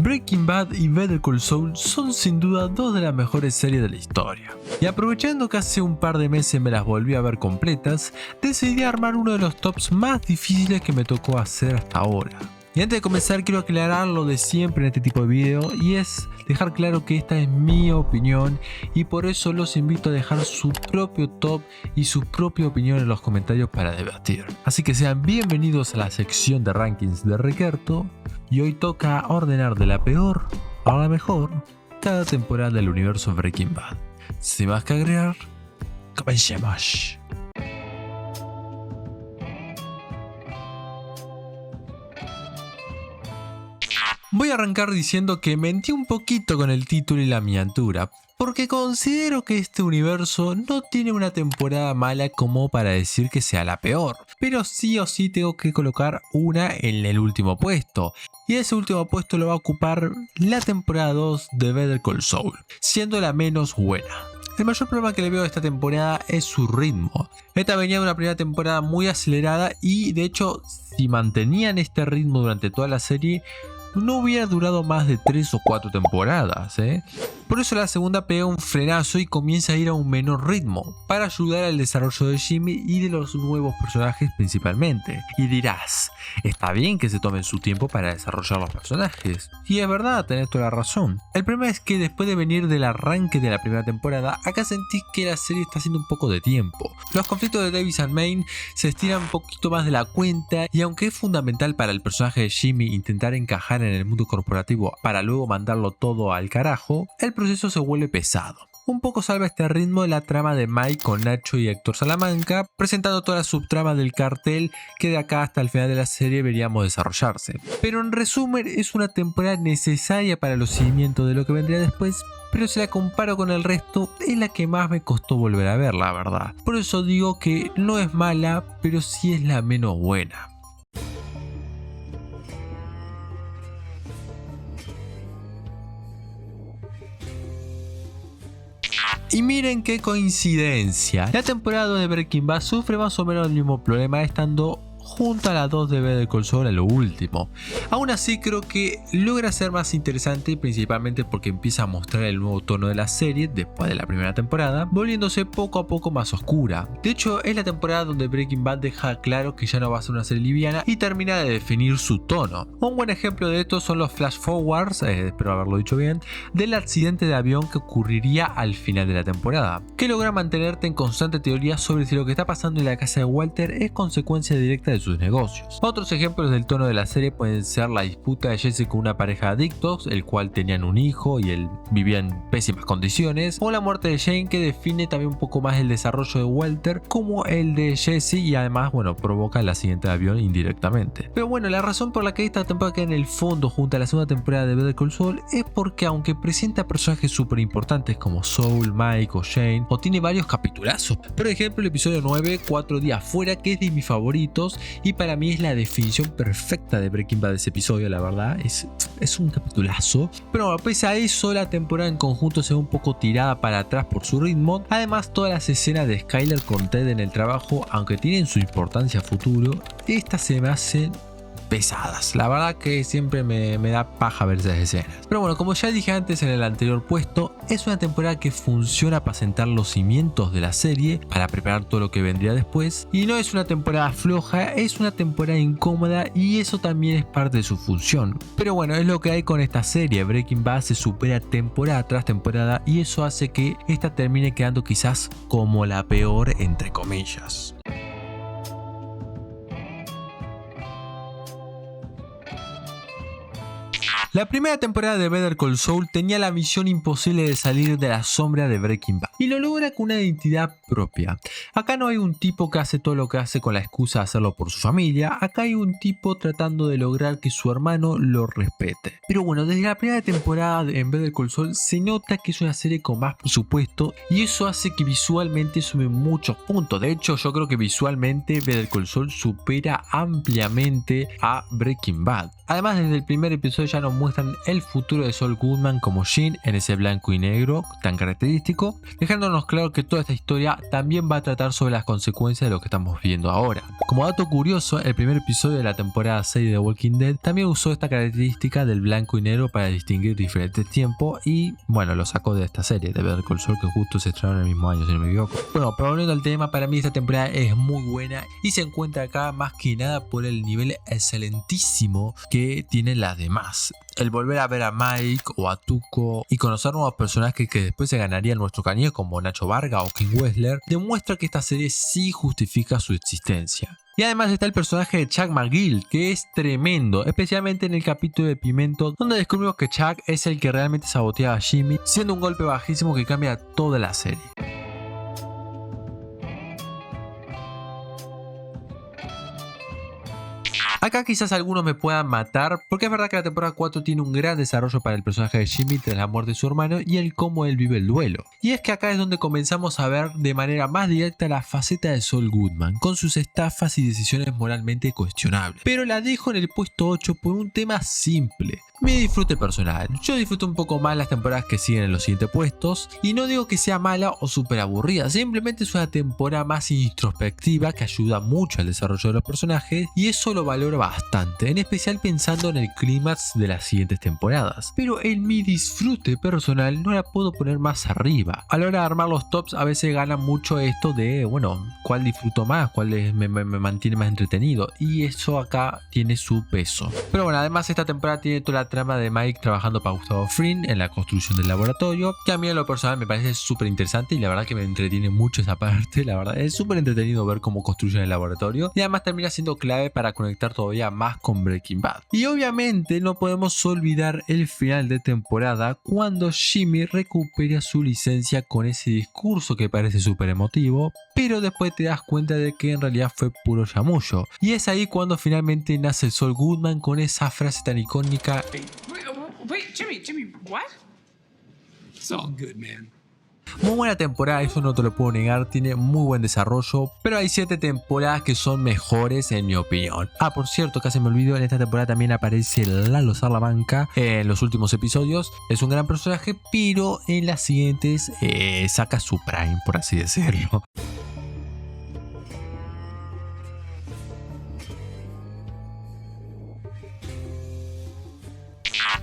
Breaking Bad y Better Call Saul son sin duda dos de las mejores series de la historia. Y aprovechando que hace un par de meses me las volví a ver completas, decidí armar uno de los tops más difíciles que me tocó hacer hasta ahora. Y antes de comenzar quiero aclarar lo de siempre en este tipo de video, y es dejar claro que esta es mi opinión y por eso los invito a dejar su propio top y su propia opinión en los comentarios para debatir. Así que sean bienvenidos a la sección de rankings de Riquerto, y hoy toca ordenar de la peor a la mejor cada temporada del universo Breaking Bad. Sin más que agregar, comencemos. Voy a arrancar diciendo que mentí un poquito con el título y la miniatura, porque considero que este universo no tiene una temporada mala como para decir que sea la peor, pero sí o sí tengo que colocar una en el último puesto, y ese último puesto lo va a ocupar la temporada 2 de Better Call Saul, siendo la menos buena. El mayor problema que le veo a esta temporada es su ritmo. Esta venía de una primera temporada muy acelerada y de hecho si mantenían este ritmo durante toda la serie no hubiera durado más de 3 o 4 temporadas. Por eso la segunda pega un frenazo y comienza a ir a un menor ritmo, para ayudar al desarrollo de Jimmy y de los nuevos personajes principalmente. Y dirás, está bien que se tomen su tiempo para desarrollar los personajes. Y es verdad, tenés toda la razón. El problema es que después de venir del arranque de la primera temporada, acá sentís que la serie está haciendo un poco de tiempo. Los conflictos de Davis and Maine se estiran un poquito más de la cuenta, y aunque es fundamental para el personaje de Jimmy intentar encajar en el mundo corporativo para luego mandarlo todo al carajo, el proceso se vuelve pesado. Un poco salva este ritmo la trama de Mike con Nacho y Héctor Salamanca, presentando toda la subtrama del cartel que de acá hasta el final de la serie veríamos desarrollarse. Pero en resumen es una temporada necesaria para los seguimientos de lo que vendría después, pero si la comparo con el resto es la que más me costó volver a ver, la verdad. Por eso digo que no es mala, pero sí es la menos buena. Y miren qué coincidencia, la temporada de Breaking Bad sufre más o menos el mismo problema, estando junto a la 2 de Better Call Saul a lo último. Aún así creo que logra ser más interesante, principalmente porque empieza a mostrar el nuevo tono de la serie después de la primera temporada, volviéndose poco a poco más oscura. De hecho es la temporada donde Breaking Bad deja claro que ya no va a ser una serie liviana y termina de definir su tono. Un buen ejemplo de esto son los flash forwards, espero haberlo dicho bien, del accidente de avión que ocurriría al final de la temporada, que logra mantenerte en constante teoría sobre si lo que está pasando en la casa de Walter es consecuencia directa de sus negocios. Otros ejemplos del tono de la serie pueden ser la disputa de Jesse con una pareja de adictos, el cual tenían un hijo y él vivía en pésimas condiciones, o la muerte de Jane, que define también un poco más el desarrollo de Walter como el de Jesse, y además provoca el accidente de avión indirectamente. Pero la razón por la que esta temporada queda en el fondo junto a la segunda temporada de Better Call Saul es porque aunque presenta personajes súper importantes como Saul, Mike o Shane, o tiene varios capitulazos, por ejemplo el episodio 9, 4 días fuera, que es de mis favoritos y para mí es la definición perfecta de Breaking Bad ese episodio, la verdad, es un capitulazo. Pero pese a eso, la temporada en conjunto se ve un poco tirada para atrás por su ritmo. Además, todas las escenas de Skyler con Ted en el trabajo, aunque tienen su importancia a futuro, estas se me hacen pesadas. La verdad que siempre me da paja ver esas escenas. Pero como ya dije antes en el anterior puesto, es una temporada que funciona para sentar los cimientos de la serie, para preparar todo lo que vendría después. Y no es una temporada floja, es una temporada incómoda, y eso también es parte de su función. Pero es lo que hay con esta serie. Breaking Bad se supera temporada tras temporada, y eso hace que esta termine quedando quizás como la peor entre comillas. La primera temporada de Better Call Saul tenía la misión imposible de salir de la sombra de Breaking Bad, y lo logra con una identidad propia. Acá no hay un tipo que hace todo lo que hace con la excusa de hacerlo por su familia, acá hay un tipo tratando de lograr que su hermano lo respete. Pero desde la primera temporada en Better Call Saul se nota que es una serie con más presupuesto, y eso hace que visualmente sume muchos puntos. De hecho yo creo que visualmente Better Call Saul supera ampliamente a Breaking Bad. Además desde el primer episodio ya nos muestran el futuro de Saul Goodman como Jin en ese blanco y negro tan característico, dejándonos claro que toda esta historia también va a tratar sobre las consecuencias de lo que estamos viendo ahora. Como dato curioso, el primer episodio de la temporada 6 de The Walking Dead también usó esta característica del blanco y negro para distinguir diferentes tiempos y bueno, lo sacó de esta serie de Better Call Saul, que justo se estrenó en el mismo año si no me equivoco. Bueno, pero volviendo al tema, para mí esta temporada es muy buena y se encuentra acá más que nada por el nivel excelentísimo que tienen las demás. El volver a ver a Mike o a Tuco y conocer nuevos personajes que después se ganarían nuestro cariño como Nacho Varga o King Wessler demuestra que esta serie sí justifica su existencia. Y además está el personaje de Chuck McGill, que es tremendo, especialmente en el capítulo de Pimento, donde descubrimos que Chuck es el que realmente sabotea a Jimmy, siendo un golpe bajísimo que cambia toda la serie. Acá quizás algunos me puedan matar, porque es verdad que la temporada 4 tiene un gran desarrollo para el personaje de Jimmy tras la muerte de su hermano y el cómo él vive el duelo. Y es que acá es donde comenzamos a ver de manera más directa la faceta de Saul Goodman, con sus estafas y decisiones moralmente cuestionables. Pero la dejo en el puesto 8 por un tema simple. Mi disfrute personal. Yo disfruto un poco más las temporadas que siguen en los siguientes puestos y no digo que sea mala o súper aburrida, simplemente es una temporada más introspectiva que ayuda mucho al desarrollo de los personajes y eso lo valoro bastante, en especial pensando en el clímax de las siguientes temporadas. Pero en mi disfrute personal no la puedo poner más arriba. A la hora de armar los tops a veces gana mucho esto de, bueno, cuál disfruto más, cuál me mantiene más entretenido y eso acá tiene su peso. Pero bueno, además esta temporada tiene toda la trama de Mike trabajando para Gustavo Fring en la construcción del laboratorio, que a mí en lo personal me parece súper interesante y la verdad que me entretiene mucho esa parte. La verdad es súper entretenido ver cómo construyen el laboratorio y además termina siendo clave para conectar todavía más con Breaking Bad. Y obviamente no podemos olvidar el final de temporada cuando Jimmy recupera su licencia con ese discurso que parece súper emotivo, pero después te das cuenta de que en realidad fue puro chamullo. Y es ahí cuando finalmente nace Saul Goodman con esa frase tan icónica: Wait, Jimmy, what? It's all good, man. Muy buena temporada, eso no te lo puedo negar, tiene muy buen desarrollo, pero hay 7 temporadas que son mejores en mi opinión. Ah, por cierto, casi me olvido, en esta temporada también aparece Lalo Salamanca en los últimos episodios. Es un gran personaje, pero en las siguientes saca su prime, por así decirlo.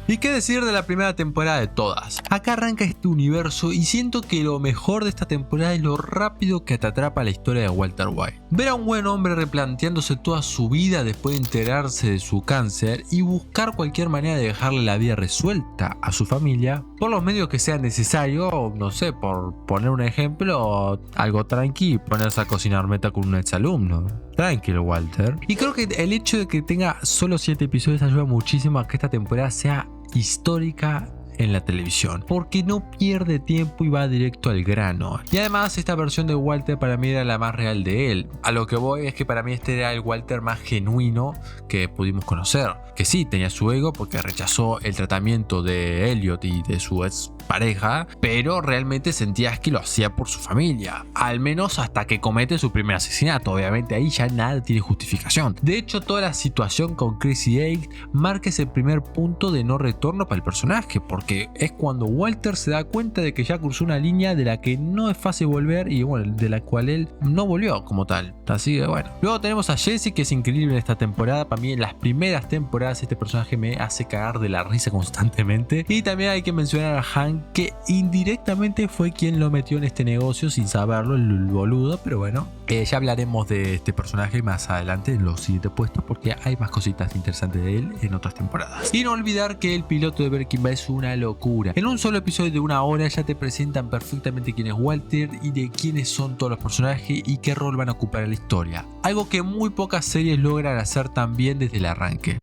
¿Y qué decir de la primera temporada de todas? Acá arranca este universo y siento que lo mejor de esta temporada es lo rápido que te atrapa la historia de Walter White. Ver a un buen hombre replanteándose toda su vida después de enterarse de su cáncer y buscar cualquier manera de dejarle la vida resuelta a su familia por los medios que sean necesarios, no sé, por poner un ejemplo, algo tranqui, ponerse a cocinar meta con un exalumno. Tranquilo, Walter. Y creo que el hecho de que tenga solo 7 episodios ayuda muchísimo a que esta temporada sea histórica en la televisión, porque no pierde tiempo y va directo al grano. Y además esta versión de Walter para mí era la más real de él. A lo que voy es que para mí este era el Walter más genuino que pudimos conocer, que sí tenía su ego porque rechazó el tratamiento de Elliot y de su ex pareja, pero realmente sentías que lo hacía por su familia, al menos hasta que comete su primer asesinato. Obviamente ahí ya nada tiene justificación. De hecho, toda la situación con Chrissy Eight marca ese primer punto de no retorno para el personaje, porque es cuando Walter se da cuenta de que ya cruzó una línea de la que no es fácil volver y bueno, de la cual él no volvió como tal. Así que bueno. Luego tenemos a Jesse, que es increíble en esta temporada. Para mí en las primeras temporadas este personaje me hace cagar de la risa constantemente. Y también hay que mencionar a Hank, que indirectamente fue quien lo metió en este negocio sin saberlo, el boludo, pero bueno, ya hablaremos de este personaje más adelante en los siguientes puestos porque hay más cositas interesantes de él en otras temporadas. Y no olvidar que el piloto de Breaking Bad es una locura. En un solo episodio de 1 hora ya te presentan perfectamente quién es Walter y de quiénes son todos los personajes y qué rol van a ocupar en la historia. Algo que muy pocas series logran hacer tan bien desde el arranque.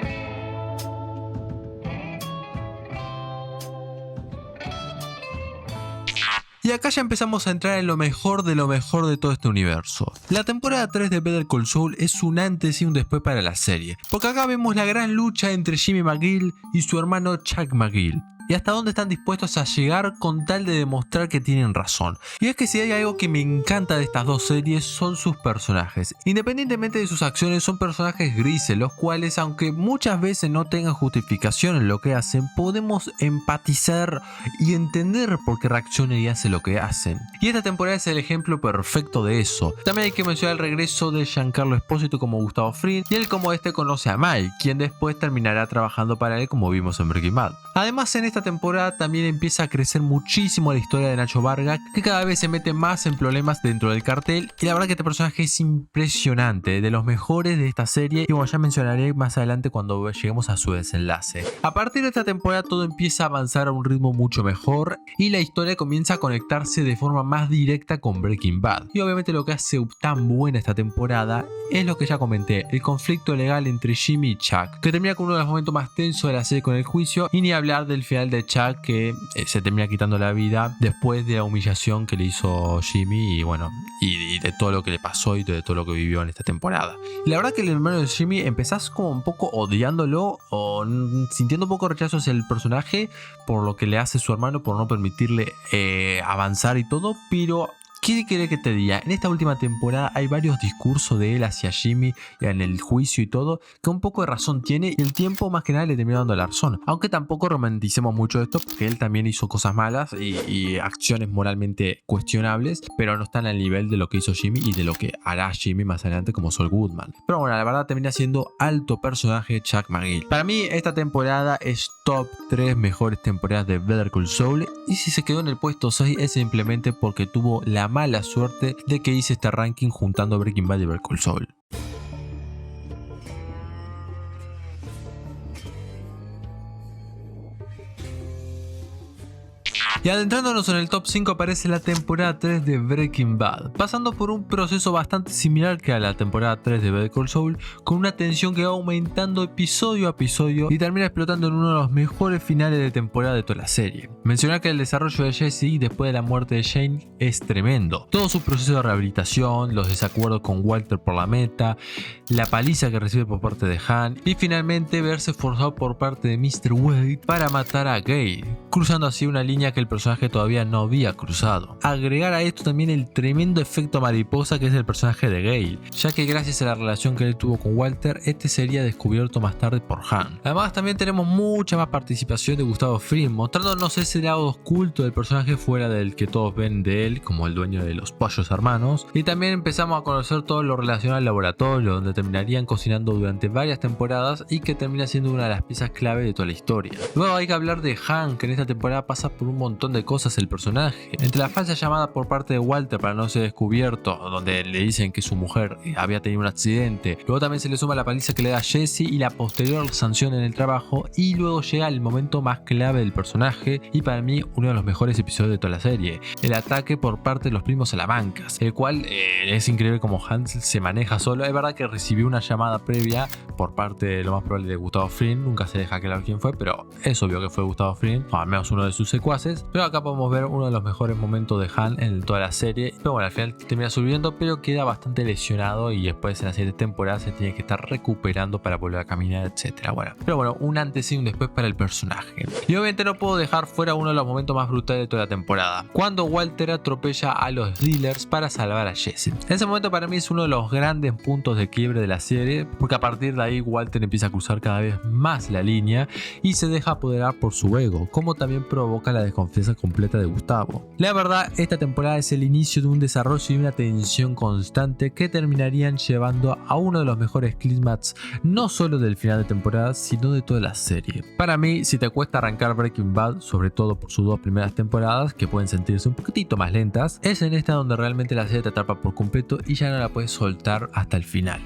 Y acá ya empezamos a entrar en lo mejor de todo este universo. La temporada 3 de Better Call Saul es un antes y un después para la serie, porque acá vemos la gran lucha entre Jimmy McGill y su hermano Chuck McGill. y hasta dónde están dispuestos a llegar con tal de demostrar que tienen razón. Y es que si hay algo que me encanta de estas dos series son sus personajes. Independientemente de sus acciones, son personajes grises, los cuales, aunque muchas veces no tengan justificación en lo que hacen, podemos empatizar y entender por qué reaccionan y hacen lo que hacen. Y esta temporada es el ejemplo perfecto de eso. También hay que mencionar el regreso de Giancarlo Esposito como Gustavo Fring y él como conoce a Mike, quien después terminará trabajando para él como vimos en Breaking Bad. Además, en esta temporada también empieza a crecer muchísimo la historia de Nacho Varga, que cada vez se mete más en problemas dentro del cartel, y la verdad que este personaje es impresionante, de los mejores de esta serie, y como ya mencionaré más adelante cuando lleguemos a su desenlace. A partir de esta temporada todo empieza a avanzar a un ritmo mucho mejor y la historia comienza a conectarse de forma más directa con Breaking Bad. Y obviamente lo que hace tan buena esta temporada es lo que ya comenté, el conflicto legal entre Jimmy y Chuck, que termina con uno de los momentos más tensos de la serie con el juicio, y ni hablar del final de Chuck, que se termina quitando la vida después de la humillación que le hizo Jimmy y bueno, y de todo lo que le pasó y de todo lo que vivió en esta temporada. Y la verdad que el hermano de Jimmy empezás como un poco odiándolo o sintiendo un poco rechazo hacia el personaje por lo que le hace su hermano, por no permitirle avanzar y todo, pero ¿qué quiere que te diga? En esta última temporada hay varios discursos de él hacia Jimmy en el juicio y todo, que un poco de razón tiene, y el tiempo más que nada le terminó dando la razón. Aunque tampoco romanticemos mucho esto, porque él también hizo cosas malas y acciones moralmente cuestionables, pero no están al nivel de lo que hizo Jimmy y de lo que hará Jimmy más adelante como Saul Goodman. Pero bueno, la verdad termina siendo alto personaje Chuck McGill. Para mí esta temporada es top 3 mejores temporadas de Better Call Saul, y si se quedó en el puesto 6 es simplemente porque tuvo la mala suerte de que hice este ranking juntando Breaking Bad y Better Call Saul. Y adentrándonos en el top 5 aparece la temporada 3 de Breaking Bad, pasando por un proceso bastante similar que a la temporada 3 de Better Call Saul, con una tensión que va aumentando episodio a episodio y termina explotando en uno de los mejores finales de temporada de toda la serie. Mencionar que el desarrollo de Jesse después de la muerte de Shane es tremendo. Todo su proceso de rehabilitación, los desacuerdos con Walter por la meta, la paliza que recibe por parte de Han y finalmente verse forzado por parte de Mr. Wade para matar a Gale, cruzando así una línea que el personaje todavía no había cruzado. Agregar a esto también el tremendo efecto mariposa que es el personaje de Gale, ya que gracias a la relación que él tuvo con Walter, este sería descubierto más tarde por Han. Además también tenemos mucha más participación de Gustavo Fring, mostrándonos ese lado oculto del personaje fuera del que todos ven de él como el dueño de los pollos hermanos, y también empezamos a conocer todo lo relacionado al laboratorio, donde terminarían cocinando durante varias temporadas y que termina siendo una de las piezas clave de toda la historia. Luego hay que hablar de Han, que en esta temporada pasa por un montón de cosas el personaje, entre la falsa llamada por parte de Walter para no ser descubierto, donde le dicen que su mujer había tenido un accidente, luego también se le suma la paliza que le da Jesse y la posterior sanción en el trabajo, y luego llega el momento más clave del personaje y para mí uno de los mejores episodios de toda la serie, el ataque por parte de los primos Salamancas, el cual es increíble como Hans se maneja solo. Es verdad que recibió una llamada previa por parte de lo más probable de Gustavo Fring, nunca se deja claro quién fue, pero es obvio que fue Gustavo Fring, o al menos uno de sus secuaces. Pero acá podemos ver uno de los mejores momentos de Han en toda la serie. Pero bueno, al final termina subiendo, pero queda bastante lesionado y después en la siguiente temporada se tiene que estar recuperando para volver a caminar, etc. Bueno, pero bueno, un antes y un después para el personaje. Y obviamente no puedo dejar fuera uno de los momentos más brutales de toda la temporada, cuando Walter atropella a los dealers para salvar a Jesse. Ese momento para mí es uno de los grandes puntos de quiebre de la serie, porque a partir de ahí Walter empieza a cruzar cada vez más la línea y se deja apoderar por su ego, como también provoca la desconfianza completa de Gustavo. La verdad, esta temporada es el inicio de un desarrollo y una tensión constante que terminarían llevando a uno de los mejores clímax, no solo del final de temporada, sino de toda la serie. Para mí, si te cuesta arrancar Breaking Bad, sobre todo por sus dos primeras temporadas, que pueden sentirse un poquitito más lentas, es en esta donde realmente la serie te atrapa por completo y ya no la puedes soltar hasta el final.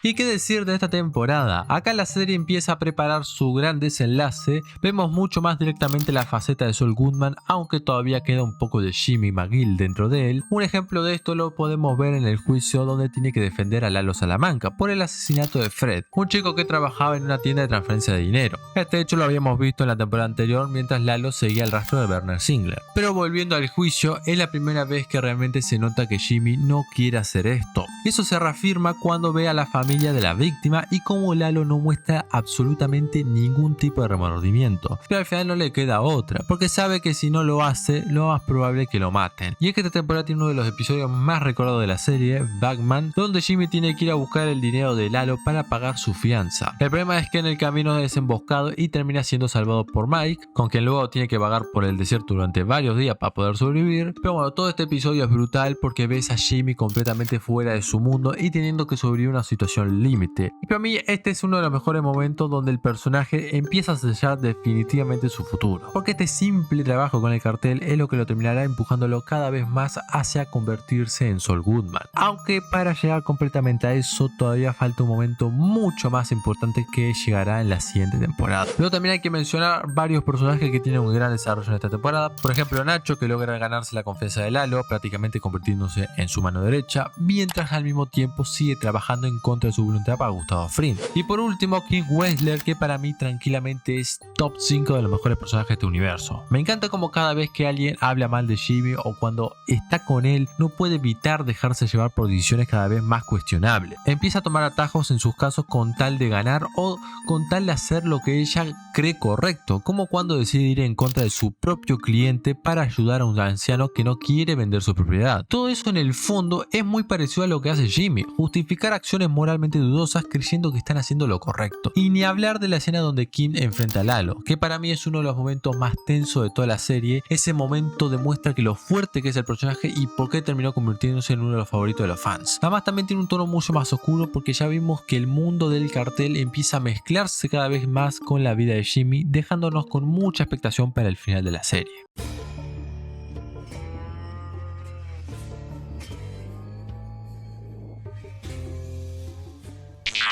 ¿Y qué decir de esta temporada? Acá la serie empieza a preparar su gran desenlace, vemos mucho más directamente la faceta de Saul Goodman, aunque todavía queda un poco de Jimmy McGill dentro de él. Un ejemplo de esto lo podemos ver en el juicio donde tiene que defender a Lalo Salamanca por el asesinato de Fred, un chico que trabajaba en una tienda de transferencia de dinero. Este hecho lo habíamos visto en la temporada anterior mientras Lalo seguía el rastro de Werner Singler. Pero volviendo al juicio, es la primera vez que realmente se nota que Jimmy no quiere hacer esto. Eso se reafirma cuando ve a la familia familia de la víctima y cómo Lalo no muestra absolutamente ningún tipo de remordimiento. Pero al final no le queda otra, porque sabe que si no lo hace, lo más probable es que lo maten. Y es que esta temporada tiene uno de los episodios más recordados de la serie, Batman, donde Jimmy tiene que ir a buscar el dinero de Lalo para pagar su fianza. El problema es que en el camino es emboscado y termina siendo salvado por Mike, con quien luego tiene que vagar por el desierto durante varios días para poder sobrevivir. Pero bueno, todo este episodio es brutal porque ves a Jimmy completamente fuera de su mundo y teniendo que sobrevivir una situación límite. Y para mí este es uno de los mejores momentos donde el personaje empieza a sellar definitivamente su futuro, porque este simple trabajo con el cartel es lo que lo terminará empujándolo cada vez más hacia convertirse en Saul Goodman. Aunque para llegar completamente a eso todavía falta un momento mucho más importante que llegará en la siguiente temporada. Luego también hay que mencionar varios personajes que tienen un gran desarrollo en esta temporada. Por ejemplo, Nacho, que logra ganarse la confianza de Lalo, prácticamente convirtiéndose en su mano derecha, mientras al mismo tiempo sigue trabajando en contra de su voluntad para Gustavo Fring. Y por último, King Wexler, que para mí tranquilamente es top 5 de los mejores personajes de este universo. Me encanta como cada vez que alguien habla mal de Jimmy o cuando está con él, no puede evitar dejarse llevar por decisiones cada vez más cuestionables. Empieza a tomar atajos en sus casos con tal de ganar o con tal de hacer lo que ella cree correcto, como cuando decide ir en contra de su propio cliente para ayudar a un anciano que no quiere vender su propiedad. Todo eso en el fondo es muy parecido a lo que hace Jimmy, justificar acciones moralmente dudosas creyendo que están haciendo lo correcto. Y ni hablar de la escena donde Kim enfrenta a Lalo, que para mí es uno de los momentos más tensos de toda la serie. Ese momento demuestra que lo fuerte que es el personaje y por qué terminó convirtiéndose en uno de los favoritos de los fans. Además también tiene un tono mucho más oscuro porque ya vimos que el mundo del cartel empieza a mezclarse cada vez más con la vida de Jimmy, dejándonos con mucha expectación para el final de la serie.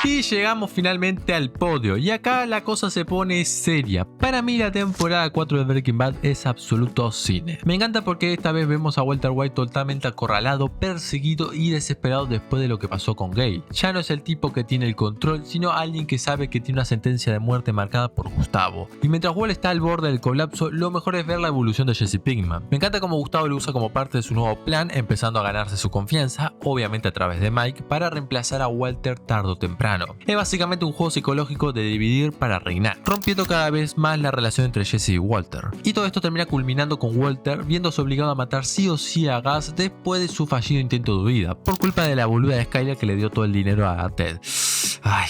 Y llegamos finalmente al podio, y acá la cosa se pone seria. Para mí la temporada 4 de Breaking Bad es absoluto cine. Me encanta porque esta vez vemos a Walter White totalmente acorralado, perseguido y desesperado después de lo que pasó con Gale. Ya no es el tipo que tiene el control, sino alguien que sabe que tiene una sentencia de muerte marcada por Gustavo. Y mientras Walt está al borde del colapso, lo mejor es ver la evolución de Jesse Pinkman. Me encanta cómo Gustavo lo usa como parte de su nuevo plan, empezando a ganarse su confianza, obviamente a través de Mike, para reemplazar a Walter tarde o temprano. Es básicamente un juego psicológico de dividir para reinar, rompiendo cada vez más la relación entre Jesse y Walter. Y todo esto termina culminando con Walter viéndose obligado a matar sí o sí a Gus después de su fallido intento de huida, por culpa de la boluda de Skyler que le dio todo el dinero a Ted. Ay,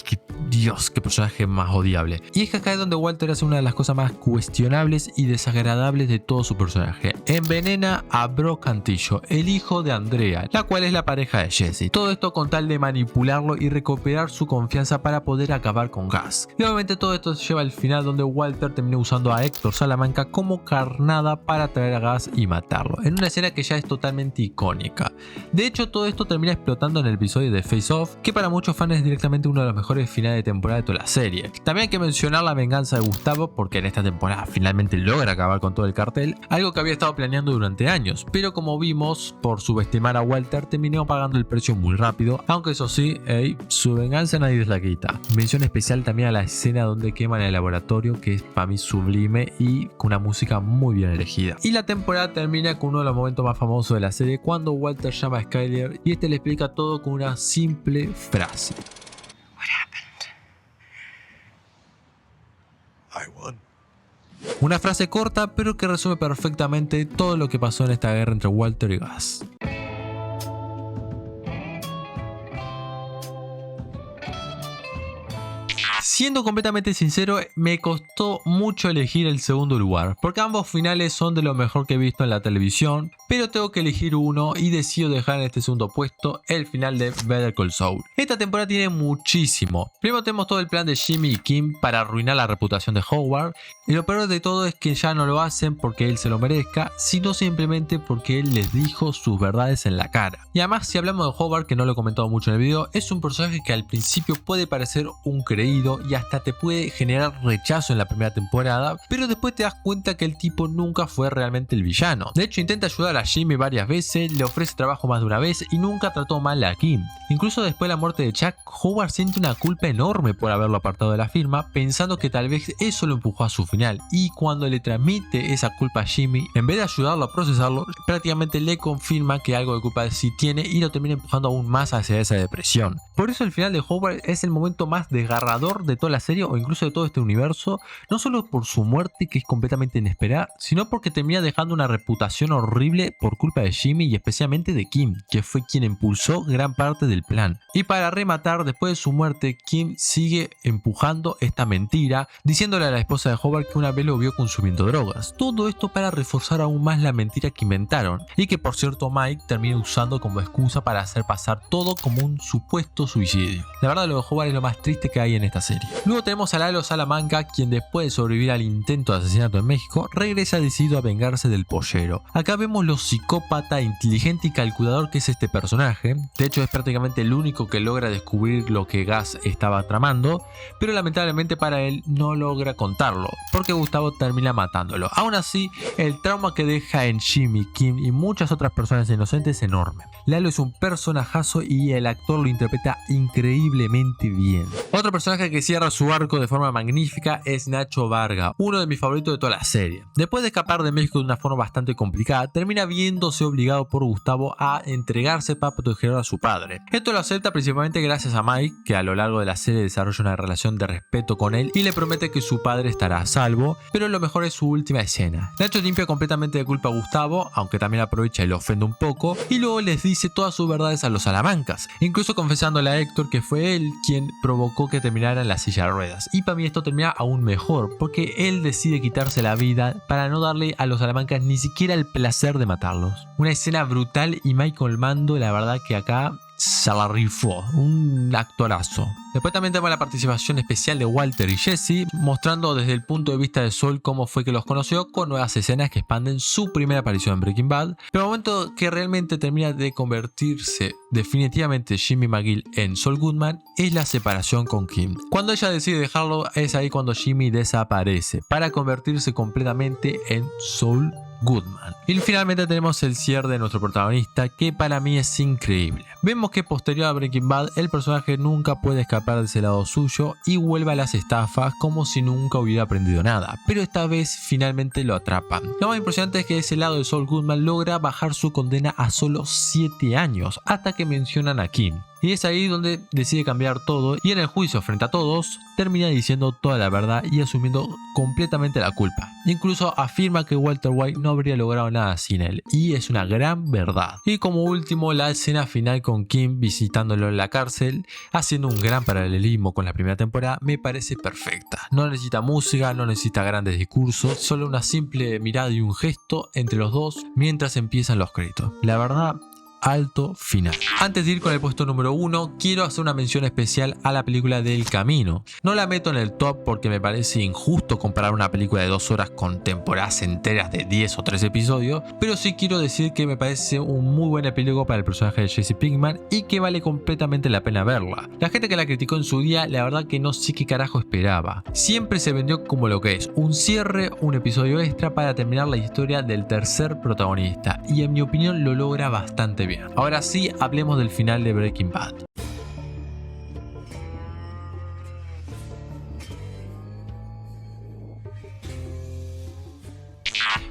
Dios, qué personaje más odiable. Y es que acá es donde Walter hace una de las cosas más cuestionables y desagradables de todo su personaje. Envenena a Brock Cantillo, el hijo de Andrea, la cual es la pareja de Jesse. Todo esto con tal de manipularlo y recuperar su confianza para poder acabar con Gus. Y obviamente todo esto se lleva al final donde Walter termina usando a Héctor Salamanca como carnada para traer a Gus y matarlo, en una escena que ya es totalmente icónica. De hecho, todo esto termina explotando en el episodio de Face Off, que para muchos fans es directamente uno de los mejores finales de temporada de toda la serie. También hay que mencionar la venganza de Gustavo, porque en esta temporada finalmente logra acabar con todo el cartel, algo que había estado planeando durante años, pero como vimos, por subestimar a Walter terminó pagando el precio muy rápido, aunque eso sí, su venganza nadie se la quita. Mención especial también a la escena donde queman el laboratorio, que es para mí sublime y con una música muy bien elegida. Y la temporada termina con uno de los momentos más famosos de la serie, cuando Walter llama a Skyler y este le explica todo con una simple frase. Una frase corta pero que resume perfectamente todo lo que pasó en esta guerra entre Walter y Gus. Siendo completamente sincero, me costó mucho elegir el segundo lugar, porque ambos finales son de lo mejor que he visto en la televisión, pero tengo que elegir uno y decido dejar en este segundo puesto el final de Better Call Saul. Esta temporada tiene muchísimo. Primero tenemos todo el plan de Jimmy y Kim para arruinar la reputación de Howard, y lo peor de todo es que ya no lo hacen porque él se lo merezca, sino simplemente porque él les dijo sus verdades en la cara. Y además, si hablamos de Howard, que no lo he comentado mucho en el video, es un personaje que al principio puede parecer un creído, aburrido y hasta te puede generar rechazo en la primera temporada, pero después te das cuenta que el tipo nunca fue realmente el villano. De hecho, intenta ayudar a Jimmy varias veces, le ofrece trabajo más de una vez y nunca trató mal a Kim. Incluso después de la muerte de Chuck, Howard siente una culpa enorme por haberlo apartado de la firma, pensando que tal vez eso lo empujó a su final, y cuando le transmite esa culpa a Jimmy, en vez de ayudarlo a procesarlo, prácticamente le confirma que algo de culpa sí tiene y lo termina empujando aún más hacia esa depresión. Por eso el final de Howard es el momento más desgarrador de toda la serie o incluso de todo este universo, no solo por su muerte que es completamente inesperada, sino porque termina dejando una reputación horrible por culpa de Jimmy y especialmente de Kim, que fue quien impulsó gran parte del plan. Y para rematar, después de su muerte, Kim sigue empujando esta mentira, diciéndole a la esposa de Howard que una vez lo vio consumiendo drogas. Todo esto para reforzar aún más la mentira que inventaron, y que por cierto Mike termina usando como excusa para hacer pasar todo como un supuesto suicidio. La verdad, lo de Howard es lo más triste que hay en esta serie. Luego tenemos a Lalo Salamanca, quien después de sobrevivir al intento de asesinato en México, regresa decidido a vengarse del pollero. Acá vemos lo psicópata, inteligente y calculador que es este personaje. De hecho, es prácticamente el único que logra descubrir lo que Gus estaba tramando, pero lamentablemente para él no logra contarlo, porque Gustavo termina matándolo. Aún así, el trauma que deja en Jimmy, Kim y muchas otras personas inocentes es enorme. Lalo es un personajazo y el actor lo interpreta increíblemente bien. Otro personaje que cierra su arco de forma magnífica es Nacho Varga, uno de mis favoritos de toda la serie. Después de escapar de México de una forma bastante complicada, termina viéndose obligado por Gustavo a entregarse para proteger a su padre. Esto lo acepta principalmente gracias a Mike, que a lo largo de la serie desarrolla una relación de respeto con él y le promete que su padre estará a salvo, pero lo mejor es su última escena. Nacho limpia completamente de culpa a Gustavo, aunque también aprovecha y lo ofende un poco, y luego les dice todas sus verdades a los Salamancas, incluso confesándole a Héctor que fue él quien provocó que terminara en la silla de ruedas. Y para mí esto termina aún mejor, porque él decide quitarse la vida para no darle a los Salamancas ni siquiera el placer de matarlos. Una escena brutal y Michael Mando, la verdad que acá se la rifó, un actorazo. Después también tenemos la participación especial de Walter y Jesse, mostrando desde el punto de vista de Sol cómo fue que los conoció, con nuevas escenas que expanden su primera aparición en Breaking Bad. Pero el momento que realmente termina de convertirse definitivamente Jimmy McGill en Saul Goodman es la separación con Kim. Cuando ella decide dejarlo, es ahí cuando Jimmy desaparece para convertirse completamente en Saul Goodman. Y finalmente tenemos el cierre de nuestro protagonista, que para mí es increíble. Vemos que posterior a Breaking Bad el personaje nunca puede escapar de ese lado suyo y vuelve a las estafas como si nunca hubiera aprendido nada, pero esta vez finalmente lo atrapan. Lo más impresionante es que ese lado de Saul Goodman logra bajar su condena a solo 7 años hasta que mencionan a Kim. Y es ahí donde decide cambiar todo y en el juicio frente a todos termina diciendo toda la verdad y asumiendo completamente la culpa. Incluso afirma que Walter White no habría logrado nada sin él, y es una gran verdad. Y como último, la escena final con Kim visitándolo en la cárcel, haciendo un gran paralelismo con la primera temporada, me parece perfecta. No necesita música, no necesita grandes discursos, solo una simple mirada y un gesto entre los dos mientras empiezan los créditos. La verdad, alto final. Antes de ir con el puesto número 1, quiero hacer una mención especial a la película del Camino. No la meto en el top porque me parece injusto comparar una película de 2 horas con temporadas enteras de 10 o 13 episodios, pero sí quiero decir que me parece un muy buen epílogo para el personaje de Jesse Pinkman y que vale completamente la pena verla. La gente que la criticó en su día, la verdad que no sé qué carajo esperaba. Siempre se vendió como lo que es, un cierre, un episodio extra para terminar la historia del tercer protagonista, y en mi opinión lo logra bastante bien. Ahora sí, hablemos del final de Breaking Bad.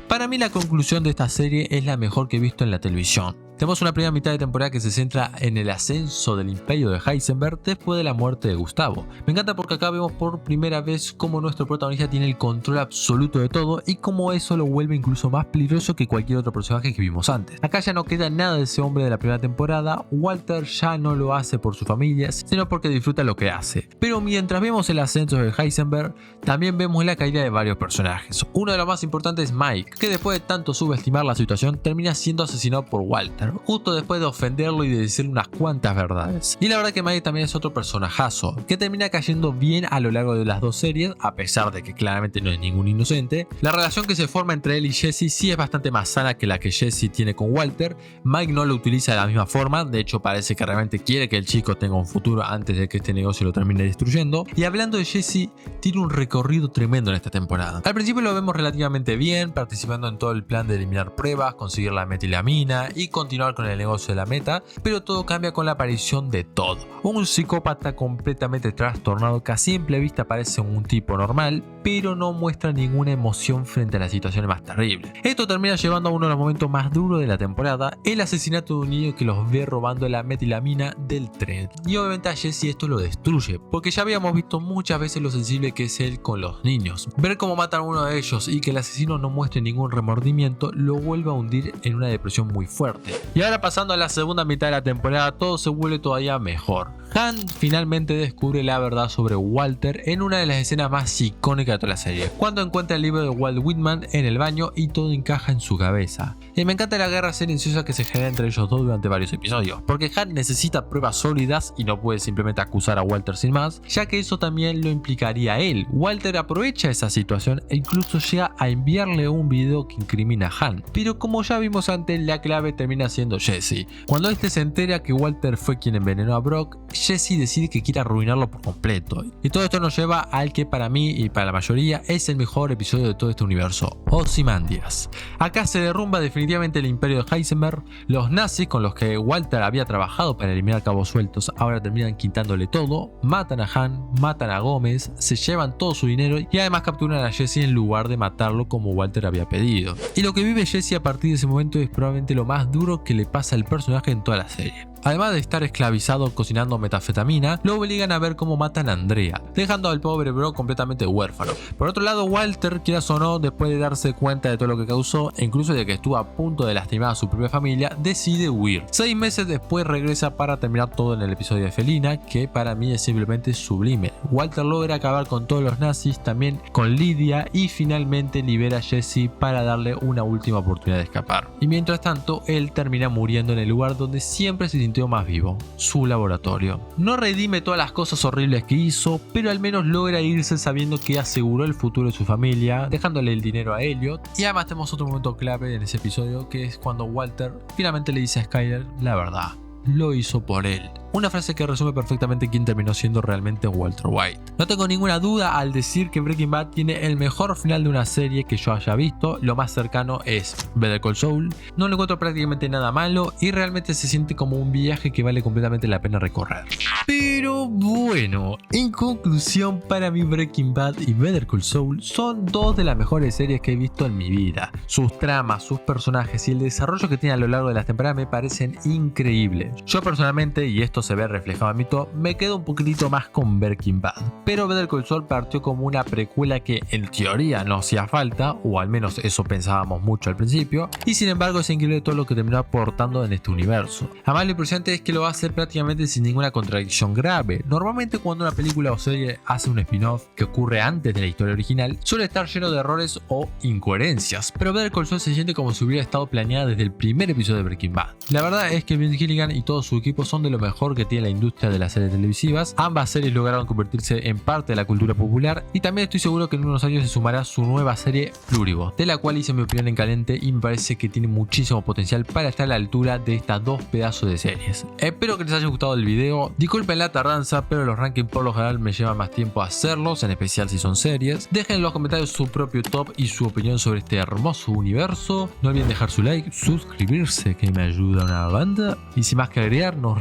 Para mí la conclusión de esta serie es la mejor que he visto en la televisión. Tenemos una primera mitad de temporada que se centra en el ascenso del imperio de Heisenberg después de la muerte de Gustavo. Me encanta porque acá vemos por primera vez cómo nuestro protagonista tiene el control absoluto de todo y cómo eso lo vuelve incluso más peligroso que cualquier otro personaje que vimos antes. Acá ya no queda nada de ese hombre de la primera temporada. Walter ya no lo hace por su familia, sino porque disfruta lo que hace. Pero mientras vemos el ascenso de Heisenberg, también vemos la caída de varios personajes. Uno de los más importantes es Mike, que después de tanto subestimar la situación termina siendo asesinado por Walter. Walter, justo después de ofenderlo y de decirle unas cuantas verdades. Y la verdad que Maggie también es otro personajazo, que termina cayendo bien a lo largo de las dos series, a pesar de que claramente no es ningún inocente. La relación que se forma entre él y Jesse sí es bastante más sana que la que Jesse tiene con Walter. Mike no lo utiliza de la misma forma, de hecho parece que realmente quiere que el chico tenga un futuro antes de que este negocio lo termine destruyendo. Y hablando de Jesse, tiene un recorrido tremendo en esta temporada. Al principio lo vemos relativamente bien, participando en todo el plan de eliminar pruebas, conseguir la metilamina y continuar con el negocio de la meta, pero todo cambia con la aparición de Todd, un psicópata completamente trastornado que a simple vista parece un tipo normal, pero no muestra ninguna emoción frente a las situaciones más terribles. Esto termina llevando a uno de los momentos más duros de la temporada, el asesinato de un niño que los ve robando la metilamina del tren. Y obviamente a Jesse esto lo destruye, porque ya habíamos visto muchas veces lo sensible que es él con los niños. Ver cómo matan a uno de ellos y que el asesino no muestre ningún remordimiento lo vuelve a hundir en una depresión muy fuerte. Y ahora pasando a la segunda mitad de la temporada, todo se vuelve todavía mejor. Han finalmente descubre la verdad sobre Walter en una de las escenas más icónicas de toda la serie, cuando encuentra el libro de Walt Whitman en el baño y todo encaja en su cabeza. Y me encanta la guerra silenciosa que se genera entre ellos dos durante varios episodios, porque Han necesita pruebas sólidas y no puede simplemente acusar a Walter sin más, ya que eso también lo implicaría a él. Walter aprovecha esa situación e incluso llega a enviarle un video que incrimina a Han, pero como ya vimos antes, la clave termina siendo Jesse. Cuando este se entera que Walter fue quien envenenó a Brock, Jesse decide que quiere arruinarlo por completo. Y todo esto nos lleva al que para mí y para la mayoría es el mejor episodio de todo este universo, Ozymandias. Acá se derrumba definitivamente el imperio de Heisenberg. Los nazis con los que Walter había trabajado para eliminar cabos sueltos ahora terminan quitándole todo, matan a Han, matan a Gómez, se llevan todo su dinero y además capturan a Jesse en lugar de matarlo como Walter había pedido. Y lo que vive Jesse a partir de ese momento es probablemente lo más duro que le pasa al personaje en toda la serie. Además de estar esclavizado cocinando metanfetamina, lo obligan a ver cómo matan a Andrea, dejando al pobre Brock completamente huérfano. Por otro lado, Walter, quieras o no, después de darse cuenta de todo lo que causó, e incluso de que estuvo a punto de lastimar a su propia familia, decide huir. 6 meses después regresa para terminar todo en el episodio de Felina, que para mí es simplemente sublime. Walter logra acabar con todos los nazis, también con Lydia, y finalmente libera a Jesse para darle una última oportunidad de escapar. Y mientras tanto, él termina muriendo en el lugar donde siempre se sintió más vivo, su laboratorio. No redime todas las cosas horribles que hizo, pero al menos logra irse sabiendo que aseguró el futuro de su familia, dejándole el dinero a Elliot. Y además tenemos otro momento clave en ese episodio, que es cuando Walter finalmente le dice a Skyler la verdad. Lo hizo por él. Una frase que resume perfectamente quién terminó siendo realmente Walter White. No tengo ninguna duda al decir que Breaking Bad tiene el mejor final de una serie que yo haya visto. Lo más cercano es Better Call Saul. No le encuentro prácticamente nada malo y realmente se siente como un viaje que vale completamente la pena recorrer. Pero bueno, en conclusión, para mí Breaking Bad y Better Call Saul son dos de las mejores series que he visto en mi vida. Sus tramas, sus personajes y el desarrollo que tiene a lo largo de las temporadas me parecen increíbles. Yo personalmente, y esto se ve reflejado en mi top, me quedo un poquitito más con Breaking Bad. Pero Better Call Saul partió como una precuela que en teoría no hacía falta, o al menos eso pensábamos mucho al principio, y sin embargo es increíble todo lo que terminó aportando en este universo. Además lo impresionante es que lo hace prácticamente sin ninguna contradicción grave. Normalmente cuando una película o serie hace un spin-off que ocurre antes de la historia original, suele estar lleno de errores o incoherencias, pero Better Call Saul se siente como si hubiera estado planeada desde el primer episodio de Breaking Bad. La verdad es que Vince Gilligan y todo su equipo son de lo mejor que tiene la industria de las series televisivas. Ambas series lograron convertirse en parte de la cultura popular y también estoy seguro que en unos años se sumará su nueva serie Pluribo, de la cual hice mi opinión en caliente y me parece que tiene muchísimo potencial para estar a la altura de estas dos pedazos de series. Espero que les haya gustado el video. Disculpen la tardanza, pero los rankings por lo general me llevan más tiempo a hacerlos, en especial si son series. Dejen en los comentarios su propio top y su opinión sobre este hermoso universo. No olviden dejar su like, suscribirse que me ayuda una banda. Y sin más que agregar, nos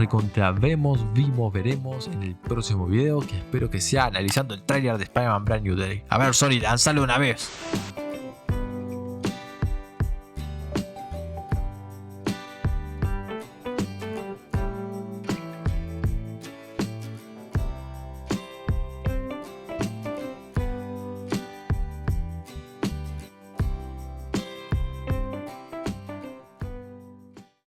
veremos en el próximo video, que espero que sea analizando el tráiler de Spider-Man Brand New Day. A ver, Sony, lanzalo una vez.